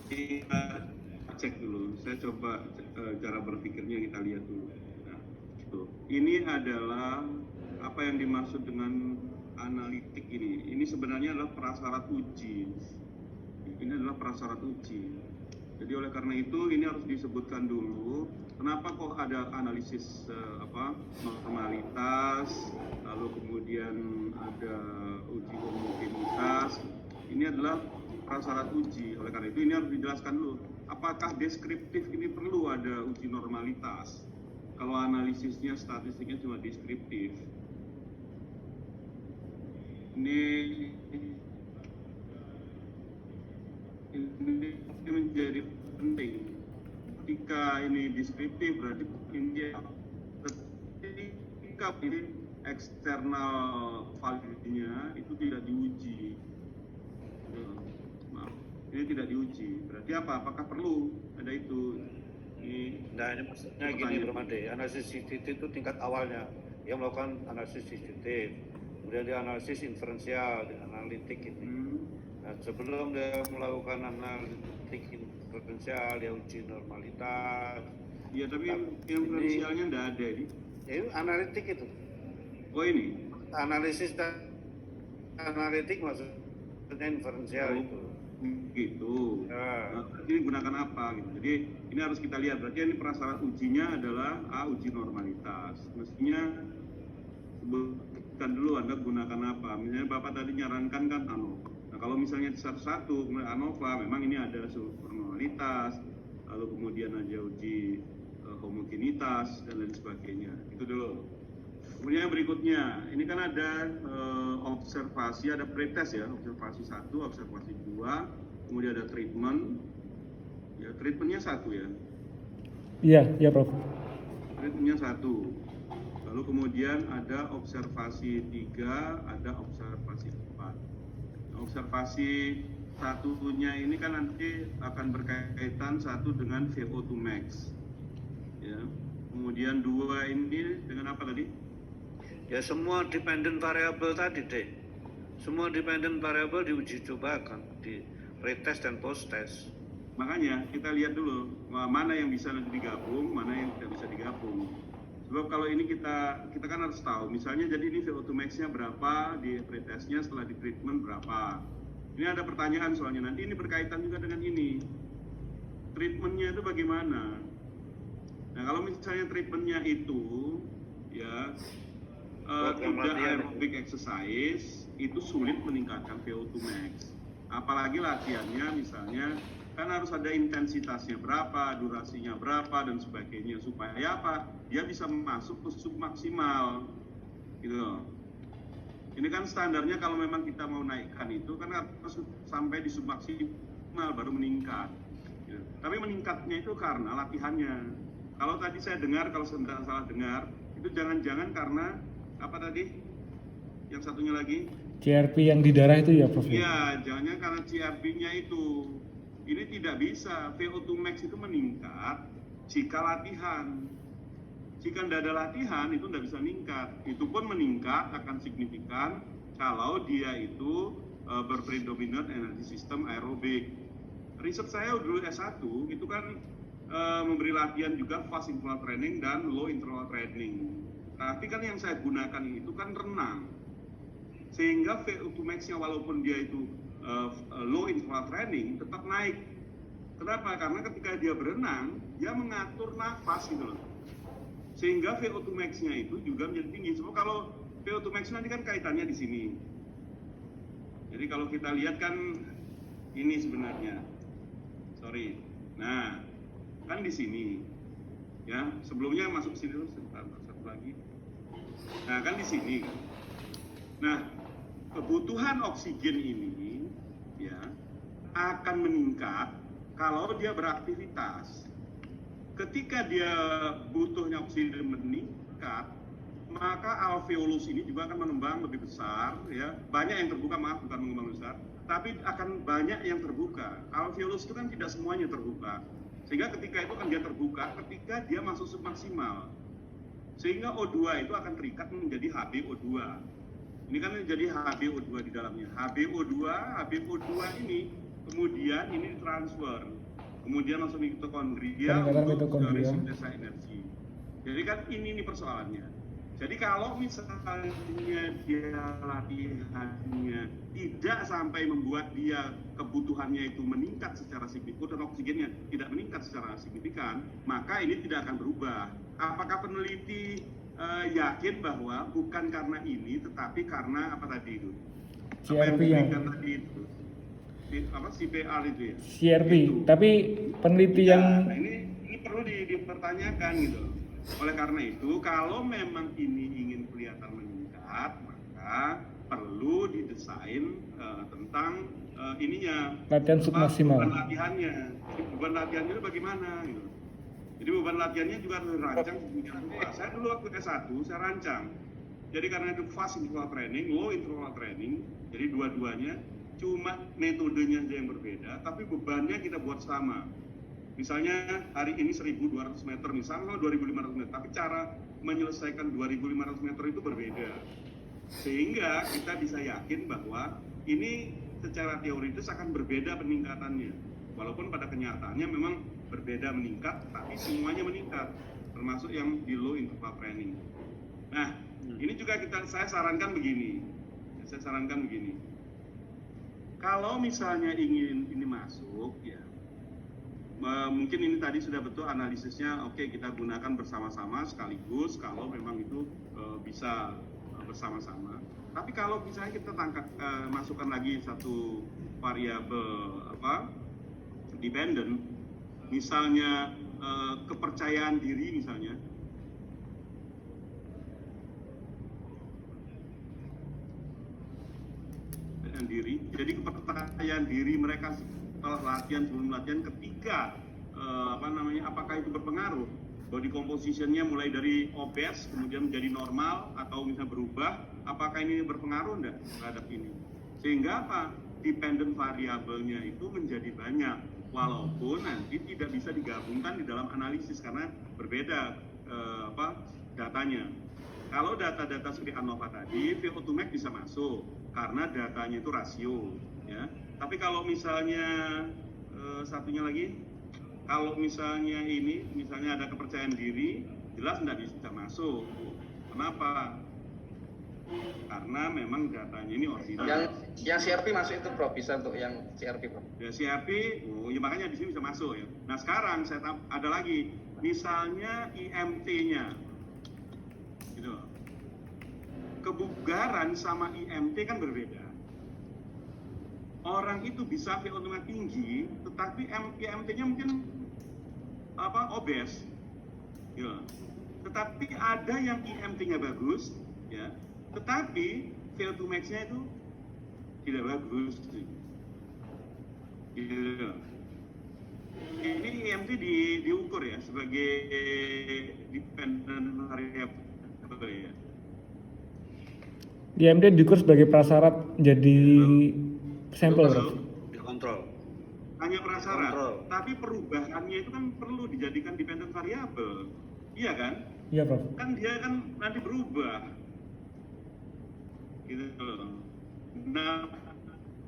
kita cek dulu. Saya coba cara berpikirnya kita lihat dulu. Nah, ini adalah apa yang dimaksud dengan analitik ini. Ini sebenarnya adalah prasyarat uji. Ini adalah prasyarat uji. Jadi oleh karena itu ini harus disebutkan dulu. Kenapa kok ada analisis normalitas, lalu kemudian ada uji homogenitas. Ini adalah prasyarat uji. Oleh karena itu ini harus dijelaskan dulu. Apakah deskriptif ini perlu ada uji normalitas? Kalau analisisnya statistiknya cuma deskriptif. Ini menjadi penting. Ketika ini deskriptif berarti ini ketika ini eksternal validnya itu tidak diuji. Maaf, ini tidak diuji. Berarti apa? Apakah perlu ada itu? Nah, ini maksudnya gini, Bro Made. Analisis sensitif itu tingkat awalnya. Yang melakukan analisis sensitif. Kemudian dia analisis inferensial, analitik ini. Nah, sebelum dia melakukan analitik inferensial, dia uji normalitas. Iya, tapi yang inferensialnya tidak ada ini. Ini analitik itu. Oh ini? Analisis dan analitik maksudnya inferensial itu. Gitu. Nah, ini gunakan apa gitu. Jadi ini harus kita lihat. Berarti ini prasyarat ujinya adalah uji normalitas. Mestinya sebutkan dulu Anda gunakan apa. Misalnya Bapak tadi nyarankan kan ANOVA. Nah kalau misalnya satu-satu kemudian ANOVA, memang ini ada normalitas, lalu kemudian ada uji homogenitas dan lain sebagainya. Itu dulu. Kemudian yang berikutnya, ini kan ada observasi, ada pretest ya, observasi 1, observasi 2, kemudian ada treatment. Ya, treatmentnya 1 ya. Iya, Prof. Treatmentnya 1. Lalu kemudian ada observasi 3, ada observasi 4. Nah, observasi satunya ini kan nanti akan berkaitan satu dengan VO2 max. Ya. Kemudian 2 ini dengan apa tadi? Ya semua dependent variable tadi deh. Semua dependent variable diuji cobakan di pretest dan post-test. Makanya kita lihat dulu mana yang bisa nanti digabung, mana yang tidak bisa digabung. Sebab kalau ini kita kan harus tahu. Misalnya jadi ini VO2 max-nya berapa, di pretestnya setelah di treatment berapa. Ini ada pertanyaan soalnya nanti ini berkaitan juga dengan ini. Treatmentnya itu bagaimana? Nah kalau misalnya treatmentnya itu ya tidak aerobic exercise, itu sulit meningkatkan VO2 max. Apalagi latihannya misalnya kan harus ada intensitasnya berapa, durasinya berapa dan sebagainya supaya apa? Dia bisa masuk ke submaksimal. Gitu. Ini kan standarnya kalau memang kita mau naikkan itu kan harus sampai di submaksimal baru meningkat. Gitu. Tapi meningkatnya itu karena latihannya. Kalau tadi saya dengar, kalau saya tidak salah dengar, itu jangan-jangan karena apa tadi? Yang satunya lagi? CRP yang di darah itu ya, Prof? Iya, jangan karena CRP-nya itu. Ini tidak bisa. VO2 max itu meningkat jika latihan. Jika tidak ada latihan, itu tidak bisa meningkat. Itu pun meningkat akan signifikan kalau dia itu berpredominant energy system aerobik. Riset saya dulu S1, itu kan memberi latihan juga fast interval training dan low interval training. Tapi kan yang saya gunakan itu kan renang, sehingga VO2 max-nya walaupun dia itu low interval training tetap naik. Kenapa? Karena ketika dia berenang, dia mengatur nafas gitu loh, sehingga VO2 max-nya itu juga menjadi tinggi. Sebab kalau VO2 max nanti kan kaitannya di sini. Jadi kalau kita lihat kan ini sebenarnya, nah kan di sini, ya sebelumnya masuk sini dulu sebentar, satu lagi. Nah kan di sini. Nah kebutuhan oksigen ini ya akan meningkat kalau dia beraktivitas. Ketika dia butuhnya oksigen meningkat, maka alveolus ini juga akan mengembang lebih besar, ya banyak yang terbuka, maaf bukan mengembang besar, tapi akan banyak yang terbuka. Alveolus itu kan tidak semuanya terbuka, sehingga ketika itu kan dia terbuka ketika dia masuk submaksimal. Sehingga O2 itu akan terikat menjadi HbO2. Ini kan menjadi HbO2 di dalamnya. HbO2 ini kemudian ini transfer, kemudian masuk mitokondria Peningkatan untuk mitokondria. sintesa energi. Jadi kan ini persoalannya. Jadi kalau misalnya dia latihannya tidak sampai membuat dia kebutuhannya itu meningkat secara signifikan dan oksigennya tidak meningkat secara signifikan, maka ini tidak akan berubah. Apakah peneliti yakin bahwa bukan karena ini, tetapi karena apa tadi itu? CRP yang yang tadi itu? Apa CPR itu ya? CRP, Itu. tapi peneliti Ya, yang nah ini perlu dipertanyakan gitu. Oleh karena itu, kalau memang ini ingin kelihatan meningkat, maka perlu didesain tentang ininya latihan submaksimal. beban latihannya. Beban latihannya itu bagaimana gitu. Jadi beban latihannya juga harus dirancang sedemikian rupa. Saya dulu waktu S1 saya rancang. Jadi karena itu fast interval training, low interval training, jadi dua-duanya cuma metodenya aja yang berbeda, tapi bebannya kita buat sama. Misalnya hari ini 1.200 meter, misalnya 2.500 meter, tapi cara menyelesaikan 2.500 meter itu berbeda. Sehingga kita bisa yakin bahwa ini secara teoritis akan berbeda peningkatannya. Walaupun pada kenyataannya memang berbeda meningkat, tapi semuanya meningkat, termasuk yang di low interval training. Nah, ini juga saya sarankan begini. Kalau misalnya ingin ini masuk, ya mungkin ini tadi sudah betul analisisnya. Oke, kita gunakan bersama-sama sekaligus kalau memang itu bisa bersama-sama. Tapi kalau misalnya kita masukkan lagi satu variabel dependent, misalnya kepercayaan diri misalnya. Diri, jadi kepercayaan diri mereka setelah latihan, sebelum latihan, ketika apakah itu berpengaruh body compositionnya mulai dari obes kemudian menjadi normal atau misalnya berubah, apakah ini berpengaruh enggak terhadap ini, sehingga dependent variabelnya itu menjadi banyak, walaupun nanti tidak bisa digabungkan di dalam analisis karena berbeda datanya. Kalau data-data seperti ANOVA tadi, VO2 max bisa masuk karena datanya itu rasio, ya. Tapi kalau misalnya satunya lagi, kalau misalnya misalnya ada kepercayaan diri, jelas tidak bisa masuk. Kenapa? Karena memang datanya ini original. Yang CRP masuk itu Prof, bisa untuk yang CRP Prof. Ya CRP, ya makanya di sini bisa masuk ya. Nah sekarang saya ada lagi, misalnya IMT-nya. Gitu. Kebugaran sama IMT kan berbeda. Orang itu bisa VO2 max tinggi, tetapi IMT-nya mungkin obes. Ya. Tetapi ada yang IMT-nya bagus, ya. Tetapi VO2 max-nya itu tidak bagus. Gitu. Ini IMT diukur ya sebagai dependent variable ya. IMT diukur sebagai prasyarat jadi sampel, Prof. Dikontrol. Hanya prasyarat, Kontrol. tapi perubahannya itu kan perlu dijadikan dependent variable, iya kan? Iya, Prof. Kan dia kan nanti berubah, gitu loh. Nah,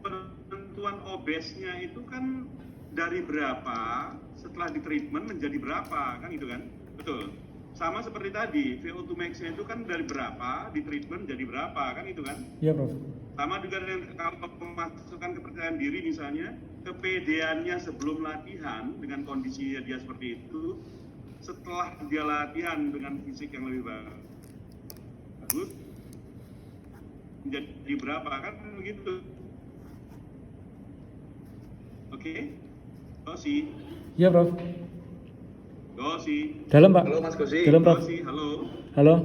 penentuan obesnya itu kan dari berapa setelah di treatment menjadi berapa, kan gitu kan? Betul. Sama seperti tadi, VO2 max-nya itu kan dari berapa, di treatment jadi berapa, kan itu kan? Iya, Prof. Sama juga dengan kalau memasukkan kepercayaan diri misalnya, kepedeannya sebelum latihan dengan kondisi dia seperti itu, setelah dia latihan dengan fisik yang lebih bagus, menjadi berapa, kan begitu. Oke? Gosi. Iya, Prof. Gosi. Dalam, Pak. Halo Mas Gosi. Dalam, Prof. Gosi, halo. Halo.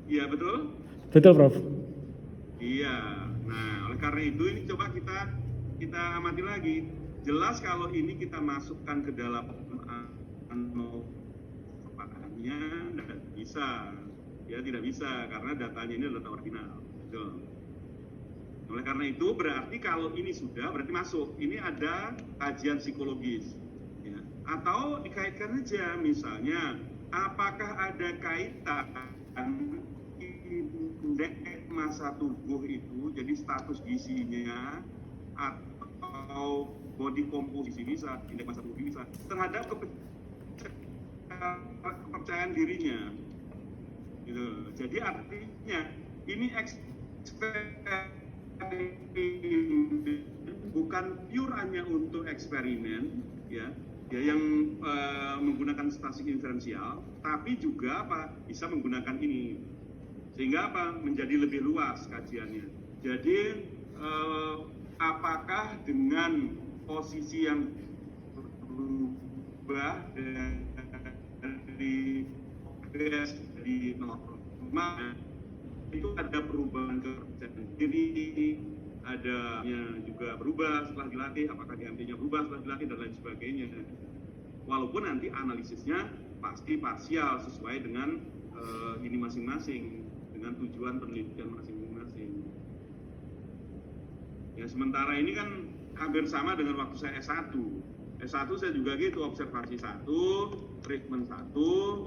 Iya, betul? Betul, Prof. Iya. Nah, oleh karena itu ini coba kita amati lagi. Jelas kalau ini kita masukkan ke dalam ANOVA-nya tidak bisa. Ya, tidak bisa karena datanya ini adalah data original. Betul. Oleh karena itu berarti kalau ini sudah berarti masuk. Ini ada kajian psikologis. Ya. Atau dikaitkan aja misalnya apakah ada kaitan indeks massa tubuh itu jadi status gizinya atau body komposisi bisa, indeks massa tubuh bisa, terhadap kepercayaan dirinya. Gitu. Jadi artinya ini bukan pure hanya untuk eksperimen, ya yang menggunakan statistik inferensial, tapi juga bisa menggunakan ini, sehingga menjadi lebih luas kajiannya. Jadi apakah dengan posisi yang berubah dari normal itu ada perubahan kepercayaan diri, adanya juga berubah setelah dilatih, apakah DMT-nya berubah setelah dilatih dan lain sebagainya. Walaupun nanti analisisnya pasti parsial sesuai dengan ini masing-masing, dengan tujuan penelitian masing-masing. Ya sementara ini kan hampir sama dengan waktu saya S1. S1 saya juga gitu, observasi 1, treatment 1,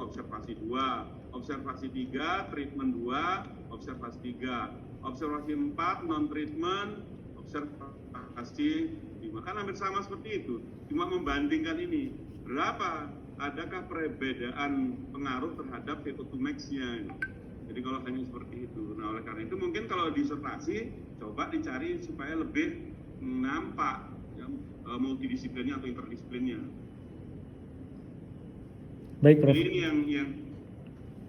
observasi 2, observasi 3, treatment 2, observasi 3, observasi 4, non-treatment, observasi 5. Kan hampir sama seperti itu, cuma membandingkan ini. Berapa? Adakah perbedaan pengaruh terhadap VO2 max-nya? Jadi kalau hanya seperti itu. Nah oleh karena itu mungkin kalau disertasi, coba dicari supaya lebih nampak ya, multidisiplinnya atau interdisiplinnya. Baik, Prof. Jadi ini yang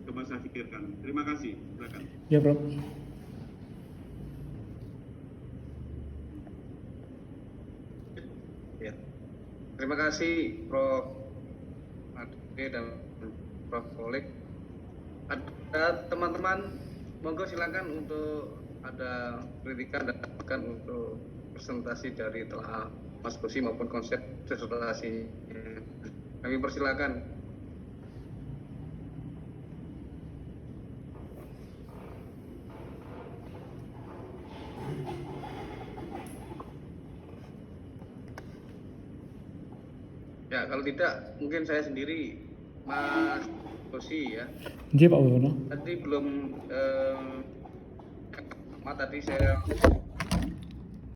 coba saya pikirkan. Terima kasih. Silakan. Ya, Prof. Ya. Terima kasih Prof. Ade dan Prof. Oleg. Ada teman-teman, monggo silakan untuk ada kritikan dan bahkan untuk presentasi dari telah Mas Gosi maupun konsep disertasi. Kami persilakan. Ya, kalau tidak mungkin saya sendiri, Mas Gosi ya. Iya, Pak Wono. Tadi belum tadi saya